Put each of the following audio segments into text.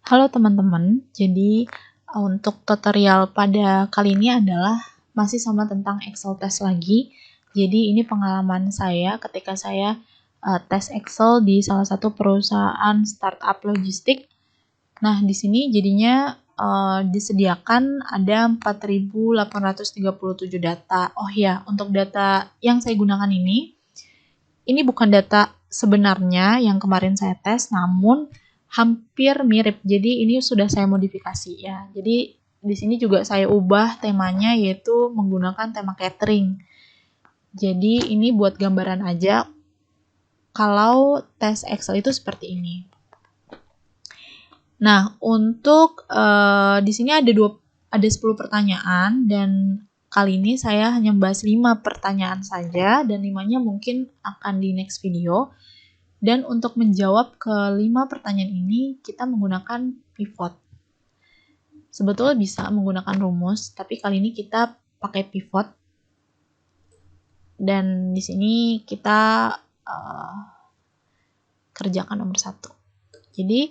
Halo teman-teman, jadi untuk tutorial pada kali ini adalah masih sama tentang Excel test lagi. Jadi ini pengalaman saya ketika saya tes Excel di salah satu perusahaan startup logistik. Nah, di sini jadinya disediakan ada 4.837 data. Oh ya, untuk data yang saya gunakan ini bukan data sebenarnya yang kemarin saya tes, namun hampir mirip. Jadi ini sudah saya modifikasi ya. Jadi di sini juga saya ubah temanya yaitu menggunakan tema catering. Jadi ini buat gambaran aja kalau tes Excel itu seperti ini. Nah, untuk di sini ada 10 pertanyaan dan kali ini saya hanya membahas 5 pertanyaan saja dan 5-nya mungkin akan di next video. Dan untuk menjawab ke 5 pertanyaan ini, kita menggunakan pivot. Sebetulnya bisa menggunakan rumus, tapi kali ini kita pakai pivot. Dan di sini kita kerjakan nomor 1. Jadi,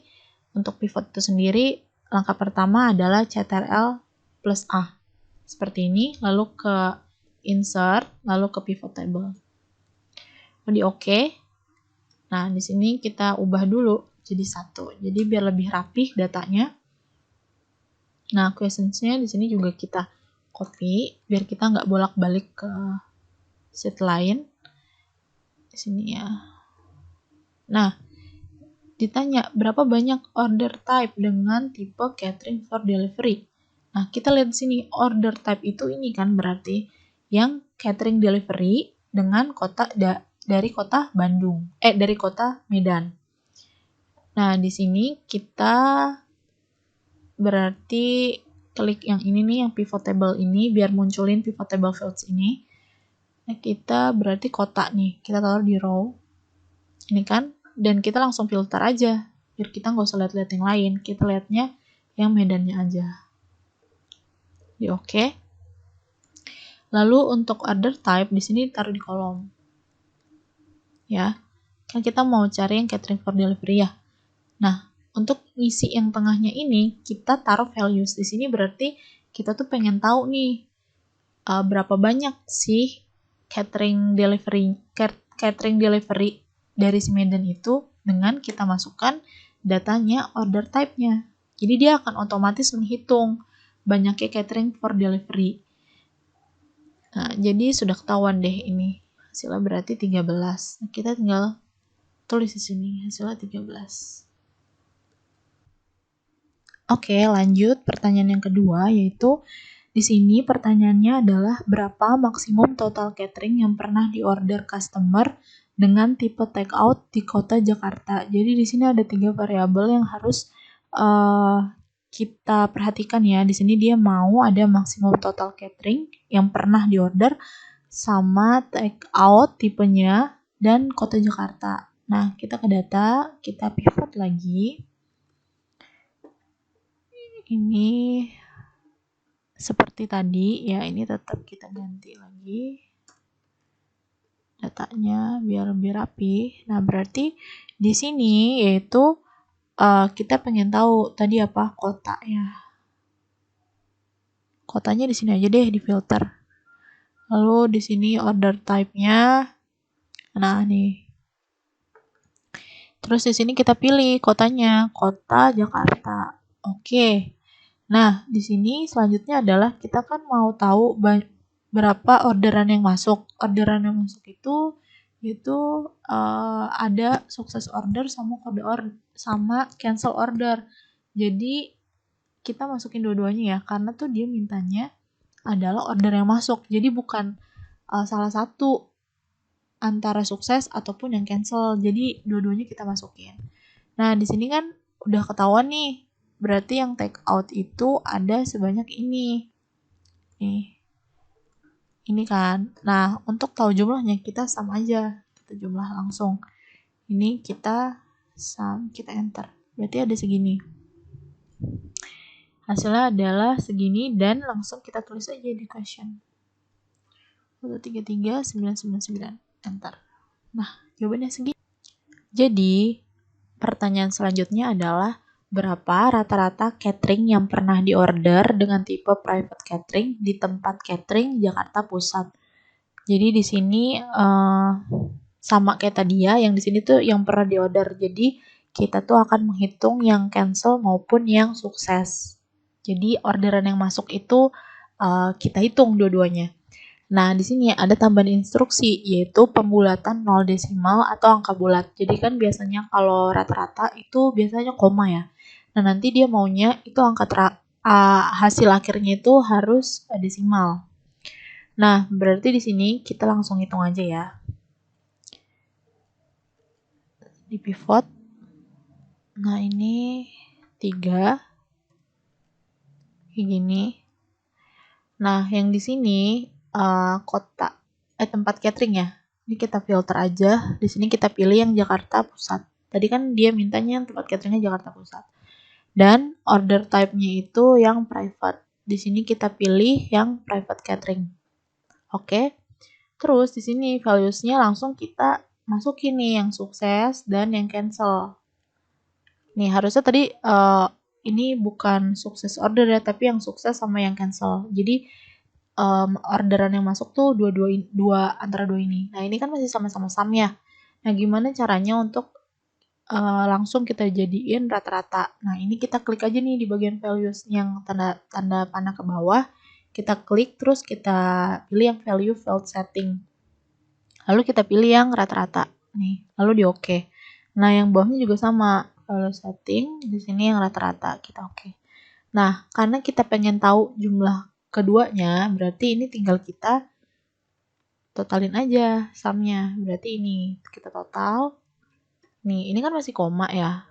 untuk pivot itu sendiri, langkah pertama adalah CTRL plus A. Seperti ini, lalu ke insert, lalu ke pivot table. Di OK. Nah, di sini kita ubah dulu jadi 1. Jadi biar lebih rapih datanya. Nah, questionsnya di sini juga kita copy biar kita nggak bolak-balik ke sheet lain. Di sini ya. Nah, ditanya berapa banyak order type dengan tipe catering for delivery. Nah, kita lihat di sini order type itu ini kan berarti yang catering delivery dengan kota dari kota Bandung, dari kota Medan. Nah, di sini kita berarti klik yang ini nih, yang pivot table ini, biar munculin pivot table fields ini. Nah, kita berarti kota nih, kita taruh di row. Ini kan, dan kita langsung filter aja, biar kita nggak usah lihat-lihat yang lain. Kita lihatnya yang Medannya aja. Di OK. Lalu untuk order type, di sini taruh di kolom. Ya, kan kita mau cari yang catering for delivery ya. Nah, untuk ngisi yang tengahnya ini, kita taruh values. Di sini berarti kita tuh pengen tahu nih, berapa banyak sih catering delivery dari si Medan itu dengan kita masukkan datanya order type-nya. Jadi dia akan otomatis menghitung banyaknya catering for delivery. Nah, jadi sudah ketahuan deh ini. Hasilnya berarti 13. Nah, kita tinggal tulis di sini hasilnya 13. Oke, lanjut pertanyaan yang kedua, yaitu di sini pertanyaannya adalah berapa maksimum total catering yang pernah diorder customer dengan tipe take out di kota Jakarta. Jadi di sini ada 3 variabel yang harus kita perhatikan ya. Di sini dia mau ada maksimum total catering yang pernah diorder sama take out tipenya dan kota Jakarta. Nah, kita ke data, kita pivot lagi. Ini seperti tadi ya, ini tetap kita ganti lagi datanya biar lebih rapi. Nah, berarti di sini yaitu kita pengen tahu tadi apa kota ya. Kotanya di sini aja deh di filter. Lalu di sini order type-nya. Nah, nih. Terus di sini kita pilih kotanya, kota Jakarta. Oke. Nah, di sini selanjutnya adalah kita kan mau tahu berapa orderan yang masuk. Orderan yang masuk itu ada sukses order sama kode order sama cancel order. Jadi kita masukin dua-duanya ya, karena tuh dia mintanya adalah order yang masuk. Jadi bukan salah satu antara sukses ataupun yang cancel. Jadi dua-duanya kita masukin. Nah, di sini kan udah ketahuan nih. Berarti yang take out itu ada sebanyak ini. Nih. Ini kan. Nah, untuk tahu jumlahnya kita sum aja. Kita jumlah langsung. Ini kita sum, kita enter. Berarti ada segini. Hasilnya adalah segini dan langsung kita tulis aja di question. 133.999. Enter. Nah, jawabannya segini. Jadi, pertanyaan selanjutnya adalah berapa rata-rata catering yang pernah diorder dengan tipe private catering di tempat catering Jakarta Pusat. Jadi di sini sama kayak tadi ya, yang di sini tuh yang pernah diorder. Jadi kita tuh akan menghitung yang cancel maupun yang sukses. Jadi orderan yang masuk itu kita hitung dua-duanya. Nah, di sini ada tambahan instruksi, yaitu pembulatan 0 desimal atau angka bulat. Jadi kan biasanya kalau rata-rata itu biasanya koma ya. Nah, nanti dia maunya itu angka hasil akhirnya itu harus desimal. Nah, berarti di sini kita langsung hitung aja ya. Di pivot. Nah, ini 3. Kayak gini. Nah, yang di sini tempat catering ya. Ini kita filter aja. Di sini kita pilih yang Jakarta Pusat. Tadi kan dia mintanya tempat cateringnya Jakarta Pusat. Dan order type-nya itu yang private. Di sini kita pilih yang private catering. Oke. Terus di sini values-nya langsung kita masukin nih yang sukses dan yang cancel. Nih harusnya tadi ini bukan sukses order ya, tapi yang sukses sama yang cancel. Jadi orderan yang masuk tuh antara dua ini. Nah, ini kan masih sama-sama sum ya. Nah, gimana caranya untuk langsung kita jadiin rata-rata. Nah, ini kita klik aja nih di bagian values yang tanda panah ke bawah. Kita klik terus kita pilih yang value field setting. Lalu kita pilih yang rata-rata. Nih, lalu di oke. Nah, yang bawahnya juga sama. Value setting, di sini yang rata-rata kita oke. Nah, karena kita pengen tahu jumlah keduanya, berarti ini tinggal kita totalin aja sumnya. Berarti ini kita total. Nih, ini kan masih koma ya.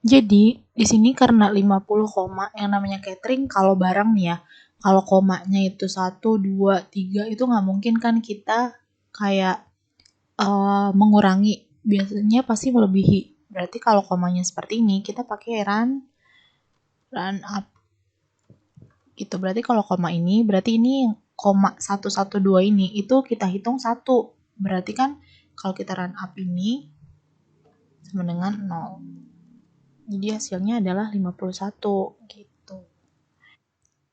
Jadi, di sini karena 50 koma, yang namanya catering kalau barang nih ya, kalau komanya itu 1, 2, 3, itu nggak mungkin kan kita kayak mengurangi. Biasanya pasti melebihi. Berarti kalau komanya seperti ini, kita pakai run up. Gitu. Berarti kalau koma ini, berarti ini koma 112 ini, itu kita hitung 1. Berarti kan kalau kita run up ini sama dengan 0. Jadi hasilnya adalah 51 gitu.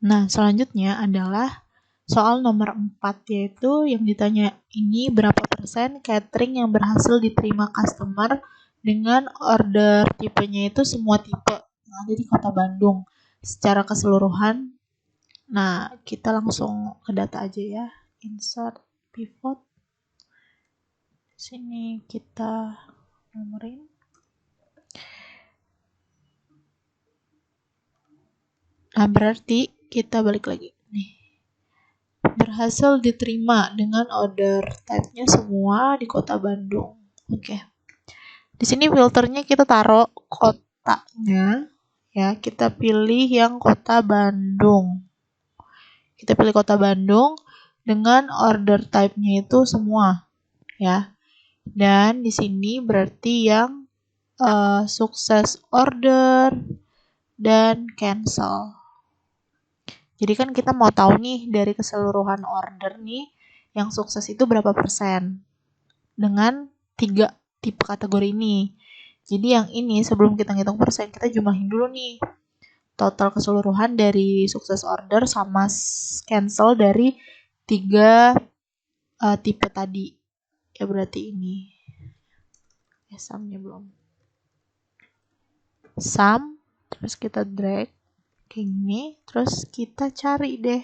Nah, selanjutnya adalah soal nomor 4, yaitu yang ditanya ini berapa persen catering yang berhasil diterima customer dengan order tipenya itu semua tipe yang ada di Kota Bandung secara keseluruhan. Nah, kita langsung ke data aja ya. Insert pivot. Sini kita nomorin. Nah, berarti kita balik lagi. Nih. Berhasil diterima dengan order type-nya semua di Kota Bandung. Oke. Di sini filternya kita taruh kotanya. Ya, kita pilih yang Kota Bandung. Kita pilih Kota Bandung dengan order type-nya itu semua. Ya. Dan di sini berarti yang sukses order dan cancel. Jadi kan kita mau tahu nih dari keseluruhan order nih yang sukses itu berapa persen dengan 3 tipe kategori ini. Jadi yang ini sebelum kita ngitung persen kita jumlahin dulu nih total keseluruhan dari sukses order sama cancel dari 3 tipe tadi. Ya berarti ini. Ya sumnya belum. Sum, terus kita drag kayak gini, terus kita cari deh.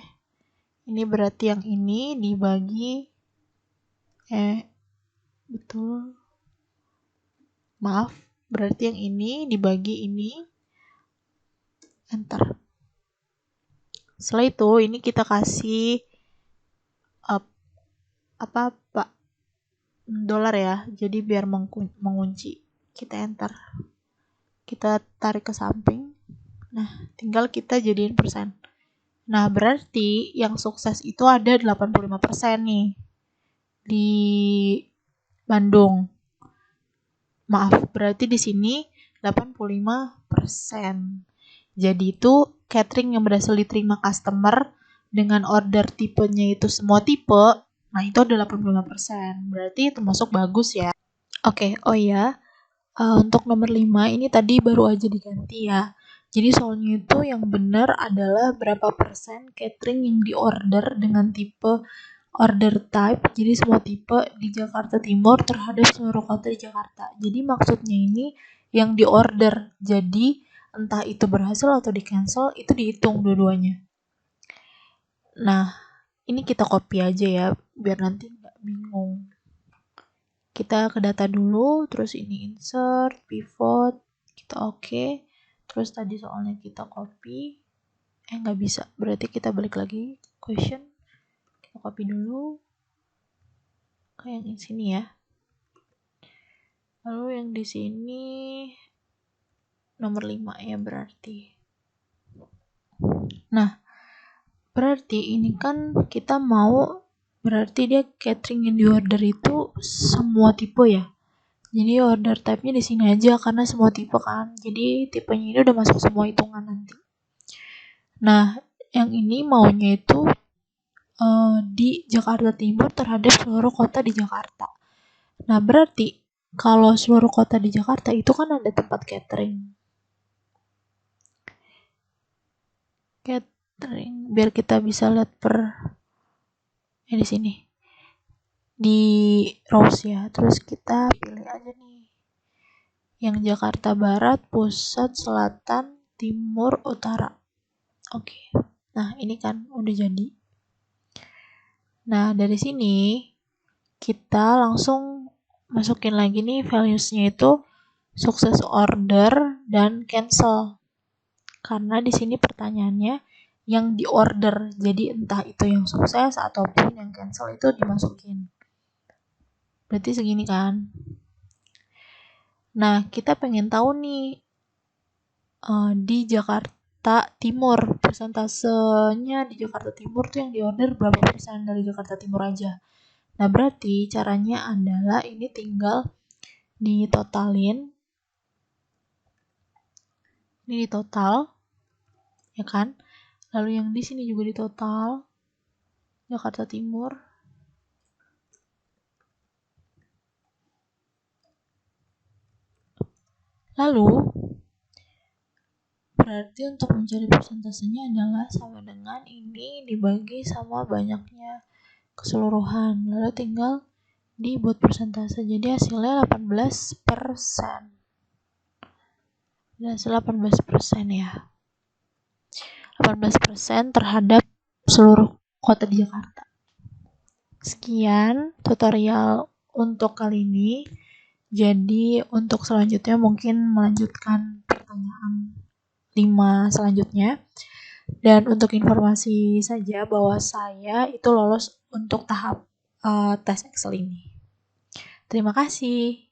Ini berarti yang ini dibagi betul. Maaf, berarti yang ini dibagi ini. Enter. Setelah itu ini kita kasih dolar ya. Jadi biar mengunci. Kita enter. Kita tarik ke samping. Nah, tinggal kita jadiin persen. Nah, berarti yang sukses itu ada 85% nih di Bandung. Maaf, berarti di sini 85%. Jadi itu catering yang berhasil diterima customer dengan order tipenya itu semua tipe, nah itu ada 85%. Berarti termasuk bagus ya. Oke, oh ya, Untuk nomor 5 ini tadi baru aja diganti ya. Jadi soalnya itu yang benar adalah berapa persen catering yang diorder dengan tipe order type, jadi semua tipe di Jakarta Timur terhadap seluruh kota di Jakarta. Jadi maksudnya ini yang diorder. Jadi entah itu berhasil atau di cancel itu dihitung dua-duanya. Nah, ini kita copy aja ya biar nanti nggak bingung. Kita ke data dulu, terus ini insert, pivot, kita oke. Terus tadi soalnya kita copy, nggak bisa, berarti kita balik lagi question, kita copy dulu ke yang di sini ya. Lalu yang di sini nomor 5 ya berarti. Nah, berarti ini kan kita mau, berarti dia catering yang di order itu semua tipe ya. Jadi order type-nya di sini aja karena semua tipe kan. Jadi tipenya ini udah masuk semua hitungan nanti. Nah, yang ini maunya itu di Jakarta Timur terhadap seluruh kota di Jakarta. Nah, berarti kalau seluruh kota di Jakarta itu kan ada tempat catering. Catering biar kita bisa lihat di sini. Di rows ya. Terus kita pilih aja nih. Yang Jakarta Barat, Pusat, Selatan, Timur, Utara. Oke. Nah, ini kan udah jadi. Nah, dari sini kita langsung masukin lagi nih values-nya itu sukses order dan cancel. Karena di sini pertanyaannya yang di order. Jadi entah itu yang sukses ataupun yang cancel itu dimasukin. Berarti segini kan. Nah, kita pengen tahu nih di Jakarta Timur, persentasenya di Jakarta Timur tuh yang di order berapa persen dari Jakarta Timur aja. Nah, berarti caranya adalah ini tinggal ditotalin. Ini ditotal, ya kan? Lalu yang di sini juga ditotal, Jakarta Timur. Lalu, berarti untuk mencari persentasenya adalah sama dengan ini dibagi sama banyaknya keseluruhan. Lalu tinggal dibuat persentase. Jadi hasilnya 18%. Hasil 18% ya. 18% terhadap seluruh kota di Jakarta. Sekian tutorial untuk kali ini. Jadi untuk selanjutnya mungkin melanjutkan pertanyaan 5 selanjutnya. Dan untuk informasi saja bahwa saya itu lolos untuk tahap tes Excel ini. Terima kasih.